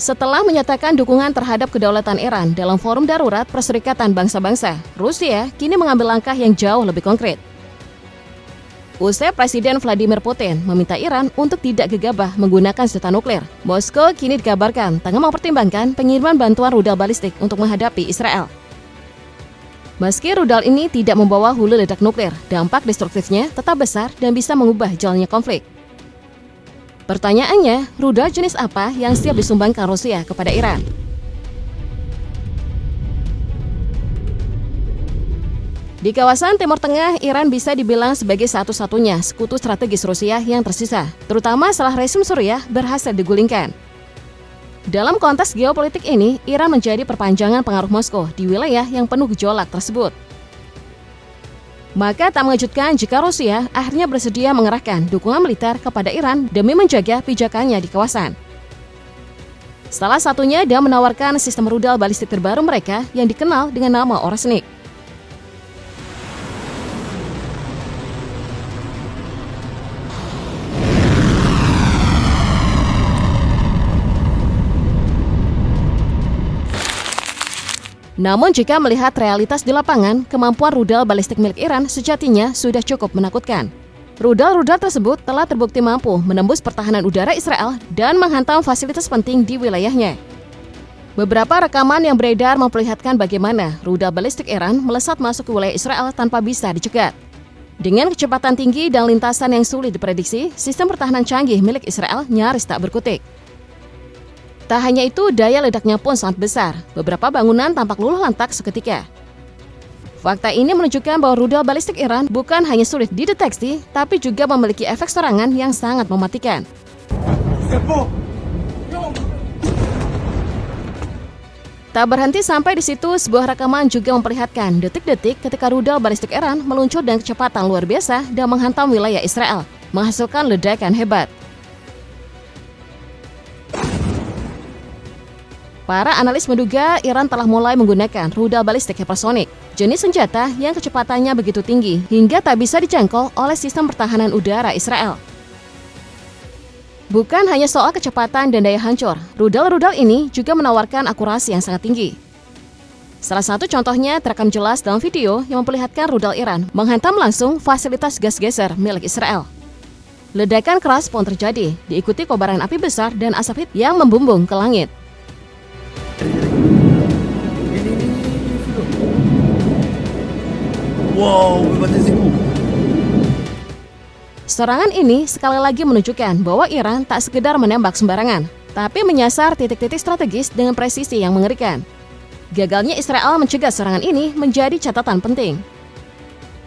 Setelah menyatakan dukungan terhadap kedaulatan Iran dalam forum darurat Perserikatan Bangsa-Bangsa, Rusia kini mengambil langkah yang jauh lebih konkret. Usai Presiden Vladimir Putin meminta Iran untuk tidak gegabah menggunakan senjata nuklir, Moskow kini dikabarkan tengah mempertimbangkan pengiriman bantuan rudal balistik untuk menghadapi Israel. Meski rudal ini tidak membawa hulu ledak nuklir, dampak destruktifnya tetap besar dan bisa mengubah jalannya konflik. Pertanyaannya, rudal jenis apa yang siap disumbangkan Rusia kepada Iran? Di kawasan Timur Tengah, Iran bisa dibilang sebagai satu-satunya sekutu strategis Rusia yang tersisa, terutama setelah rezim Suriah berhasil digulingkan. Dalam konteks geopolitik ini, Iran menjadi perpanjangan pengaruh Moskow di wilayah yang penuh gejolak tersebut. Maka tak mengejutkan jika Rusia akhirnya bersedia mengerahkan dukungan militer kepada Iran demi menjaga pijakannya di kawasan. Salah satunya dengan menawarkan sistem rudal balistik terbaru mereka yang dikenal dengan nama Orasnik. Namun jika melihat realitas di lapangan, kemampuan rudal balistik milik Iran sejatinya sudah cukup menakutkan. Rudal-rudal tersebut telah terbukti mampu menembus pertahanan udara Israel dan menghantam fasilitas penting di wilayahnya. Beberapa rekaman yang beredar memperlihatkan bagaimana rudal balistik Iran melesat masuk ke wilayah Israel tanpa bisa dicegat. Dengan kecepatan tinggi dan lintasan yang sulit diprediksi, sistem pertahanan canggih milik Israel nyaris tak berkutik. Tak hanya itu, daya ledaknya pun sangat besar. Beberapa bangunan tampak luluh lantak seketika. Fakta ini menunjukkan bahwa rudal balistik Iran bukan hanya sulit dideteksi, tapi juga memiliki efek serangan yang sangat mematikan. Tak berhenti sampai di situ, sebuah rekaman juga memperlihatkan detik-detik ketika rudal balistik Iran meluncur dengan kecepatan luar biasa dan menghantam wilayah Israel, menghasilkan ledakan hebat. Para analis menduga Iran telah mulai menggunakan rudal balistik hipersonik, jenis senjata yang kecepatannya begitu tinggi hingga tak bisa dijangkau oleh sistem pertahanan udara Israel. Bukan hanya soal kecepatan dan daya hancur, rudal-rudal ini juga menawarkan akurasi yang sangat tinggi. Salah satu contohnya terekam jelas dalam video yang memperlihatkan rudal Iran menghantam langsung fasilitas gas geser milik Israel. Ledakan keras pun terjadi, diikuti kobaran api besar dan asap hitam yang membumbung ke langit. Wow, serangan ini sekali lagi menunjukkan bahwa Iran tak sekedar menembak sembarangan, tapi menyasar titik-titik strategis dengan presisi yang mengerikan. Gagalnya Israel mencegah serangan ini menjadi catatan penting.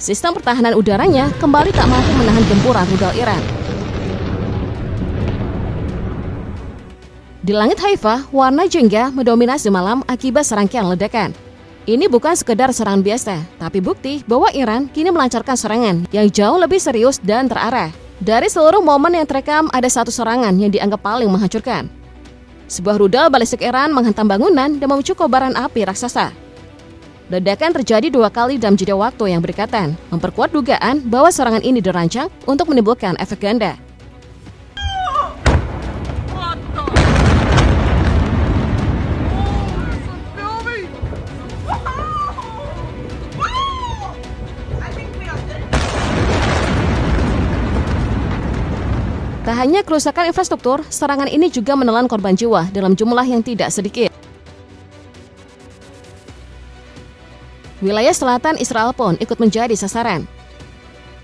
Sistem pertahanan udaranya kembali tak mampu menahan gempuran rudal Iran. Di langit Haifa, warna jingga mendominasi malam akibat serangkaian ledakan. Ini bukan sekedar serangan biasa, tapi bukti bahwa Iran kini melancarkan serangan yang jauh lebih serius dan terarah. Dari seluruh momen yang terekam, ada satu serangan yang dianggap paling menghancurkan. Sebuah rudal balistik Iran menghantam bangunan dan memicu kobaran api raksasa. Ledakan terjadi 2 kali dalam jeda waktu yang berdekatan, memperkuat dugaan bahwa serangan ini dirancang untuk menimbulkan efek ganda. Tak hanya kerusakan infrastruktur, serangan ini juga menelan korban jiwa dalam jumlah yang tidak sedikit. Wilayah selatan Israel pun ikut menjadi sasaran.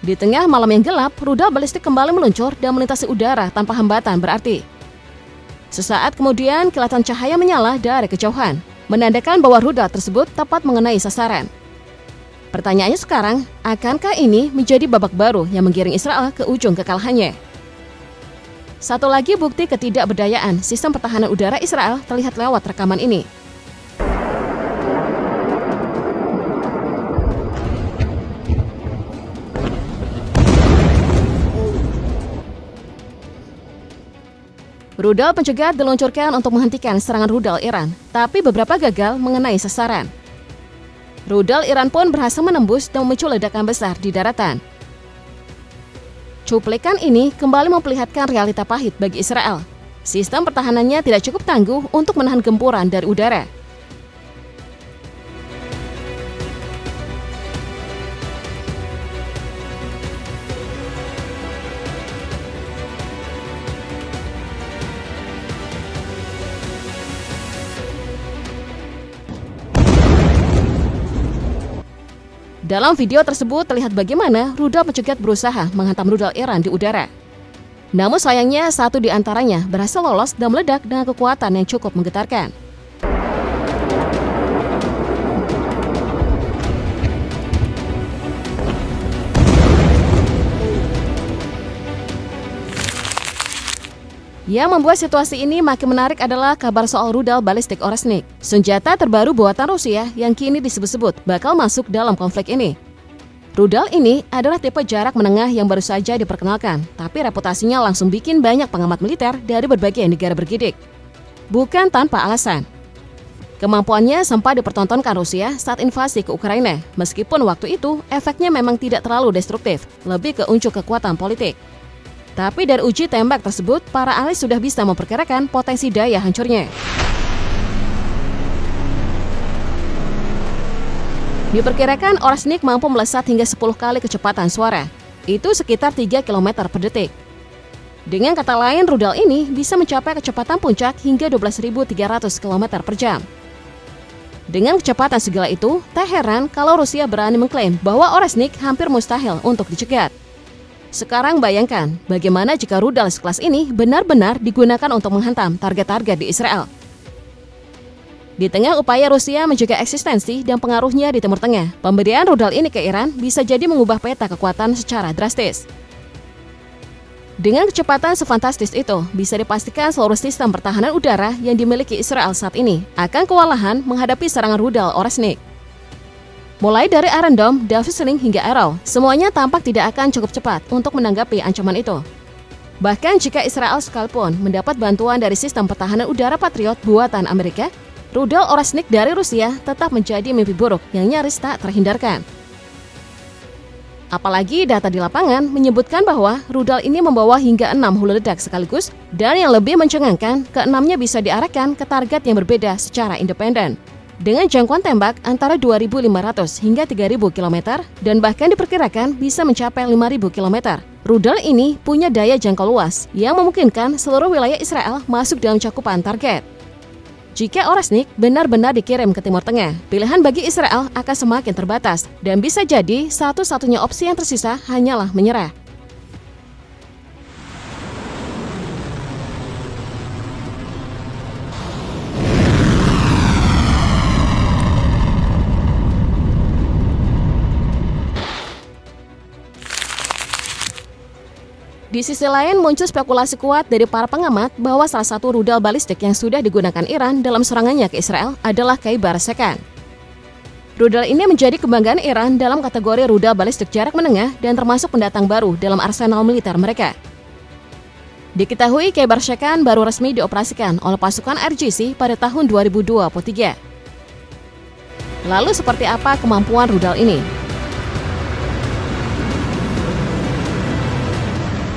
Di tengah malam yang gelap, rudal balistik kembali meluncur dan melintasi udara tanpa hambatan berarti. Sesaat kemudian, kilatan cahaya menyala dari kejauhan, menandakan bahwa rudal tersebut tepat mengenai sasaran. Pertanyaannya sekarang, akankah ini menjadi babak baru yang menggiring Israel ke ujung kekalahannya? Satu lagi bukti ketidakberdayaan sistem pertahanan udara Israel terlihat lewat rekaman ini. Rudal pencegat diluncurkan untuk menghentikan serangan rudal Iran, tapi beberapa gagal mengenai sasaran. Rudal Iran pun berhasil menembus dan memicu ledakan besar di daratan. Cuplikan ini kembali memperlihatkan realita pahit bagi Israel. Sistem pertahanannya tidak cukup tangguh untuk menahan gempuran dari udara. Dalam video tersebut terlihat bagaimana rudal pencegat berusaha menghantam rudal Iran di udara. Namun sayangnya satu di antaranya berhasil lolos dan meledak dengan kekuatan yang cukup menggetarkan. Yang membuat situasi ini makin menarik adalah kabar soal rudal balistik Oreshnik, senjata terbaru buatan Rusia yang kini disebut-sebut bakal masuk dalam konflik ini. Rudal ini adalah tipe jarak menengah yang baru saja diperkenalkan, tapi reputasinya langsung bikin banyak pengamat militer dari berbagai negara bergidik. Bukan tanpa alasan. Kemampuannya sempat dipertontonkan Rusia saat invasi ke Ukraina, meskipun waktu itu efeknya memang tidak terlalu destruktif, lebih ke unjuk kekuatan politik. Tapi dari uji tembak tersebut, para ahli sudah bisa memperkirakan potensi daya hancurnya. Diperkirakan Oreshnik mampu melesat hingga 10 kali kecepatan suara. Itu sekitar 3 km per detik. Dengan kata lain, rudal ini bisa mencapai kecepatan puncak hingga 12.300 km per jam. Dengan kecepatan segala itu, tak heran kalau Rusia berani mengklaim bahwa Oreshnik hampir mustahil untuk dicegat. Sekarang bayangkan, bagaimana jika rudal sekelas ini benar-benar digunakan untuk menghantam target-target di Israel. Di tengah upaya Rusia menjaga eksistensi dan pengaruhnya di Timur Tengah, pemberian rudal ini ke Iran bisa jadi mengubah peta kekuatan secara drastis. Dengan kecepatan sefantastis itu, bisa dipastikan seluruh sistem pertahanan udara yang dimiliki Israel saat ini akan kewalahan menghadapi serangan rudal Oreshnik. Mulai dari Iron Dome, David's Sling hingga Arrow, semuanya tampak tidak akan cukup cepat untuk menanggapi ancaman itu. Bahkan jika Israel sekalipun mendapat bantuan dari sistem pertahanan udara Patriot buatan Amerika, rudal Oreshnik dari Rusia tetap menjadi mimpi buruk yang nyaris tak terhindarkan. Apalagi data di lapangan menyebutkan bahwa rudal ini membawa hingga 6 hulu ledak sekaligus, dan yang lebih mencengangkan, ke-6-nya bisa diarahkan ke target yang berbeda secara independen. Dengan jangkauan tembak antara 2.500 hingga 3.000 km dan bahkan diperkirakan bisa mencapai 5.000 km. Rudal ini punya daya jangkau luas yang memungkinkan seluruh wilayah Israel masuk dalam cakupan target. Jika Oreshnik benar-benar dikirim ke Timur Tengah, pilihan bagi Israel akan semakin terbatas dan bisa jadi satu-satunya opsi yang tersisa hanyalah menyerah. Di sisi lain, muncul spekulasi kuat dari para pengamat bahwa salah satu rudal balistik yang sudah digunakan Iran dalam serangannya ke Israel adalah Khaibar Shekan. Rudal ini menjadi kebanggaan Iran dalam kategori rudal balistik jarak menengah dan termasuk pendatang baru dalam arsenal militer mereka. Diketahui Khaibar Shekan baru resmi dioperasikan oleh pasukan RGC pada tahun 2023. Lalu seperti apa kemampuan rudal ini?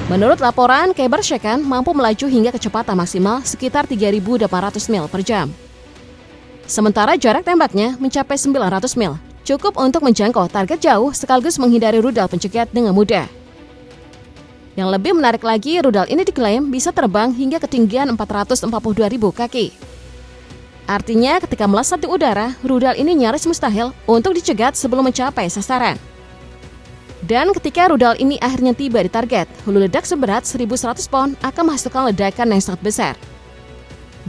Menurut laporan, Khaibar Shekan mampu melaju hingga kecepatan maksimal sekitar 3.800 mil per jam. Sementara jarak tembaknya mencapai 900 mil, cukup untuk menjangkau target jauh sekaligus menghindari rudal pencegat dengan mudah. Yang lebih menarik lagi, rudal ini diklaim bisa terbang hingga ketinggian 442.000 kaki. Artinya ketika melesat di udara, rudal ini nyaris mustahil untuk dicegat sebelum mencapai sasaran. Dan ketika rudal ini akhirnya tiba di target, hulu ledak seberat 1.100 pon akan menghasilkan ledakan yang sangat besar.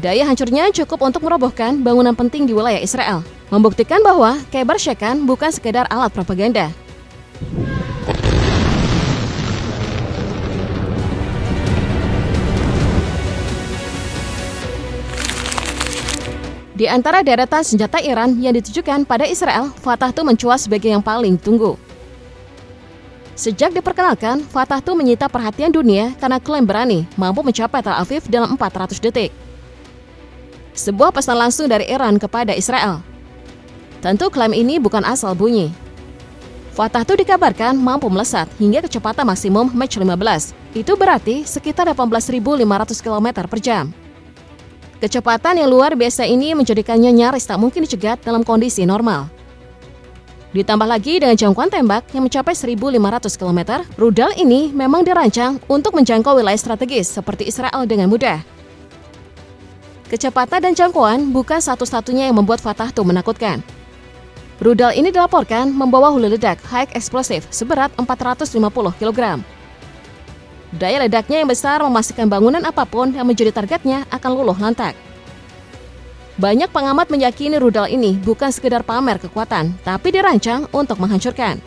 Daya hancurnya cukup untuk merobohkan bangunan penting di wilayah Israel, membuktikan bahwa Khaibar Shekan bukan sekedar alat propaganda. Di antara deretan senjata Iran yang ditujukan pada Israel, Fatah II mencuat sebagai yang paling ditunggu. Sejak diperkenalkan, Fatah II menyita perhatian dunia karena klaim berani mampu mencapai Tel Aviv dalam 400 detik. Sebuah pesan langsung dari Iran kepada Israel. Tentu klaim ini bukan asal bunyi. Fatah II dikabarkan mampu melesat hingga kecepatan maksimum Mach 15 Itu berarti sekitar 18.500 km per jam. Kecepatan yang luar biasa ini menjadikannya nyaris tak mungkin dicegat dalam kondisi normal. Ditambah lagi dengan jangkauan tembak yang mencapai 1.500 km, rudal ini memang dirancang untuk menjangkau wilayah strategis seperti Israel dengan mudah. Kecepatan dan jangkauan bukan satu-satunya yang membuat Fatah tuh menakutkan. Rudal ini dilaporkan membawa hulu ledak high explosive seberat 450 kg. Daya ledaknya yang besar memastikan bangunan apapun yang menjadi targetnya akan luluh lantak. Banyak pengamat meyakini rudal ini bukan sekedar pamer kekuatan, tapi dirancang untuk menghancurkan.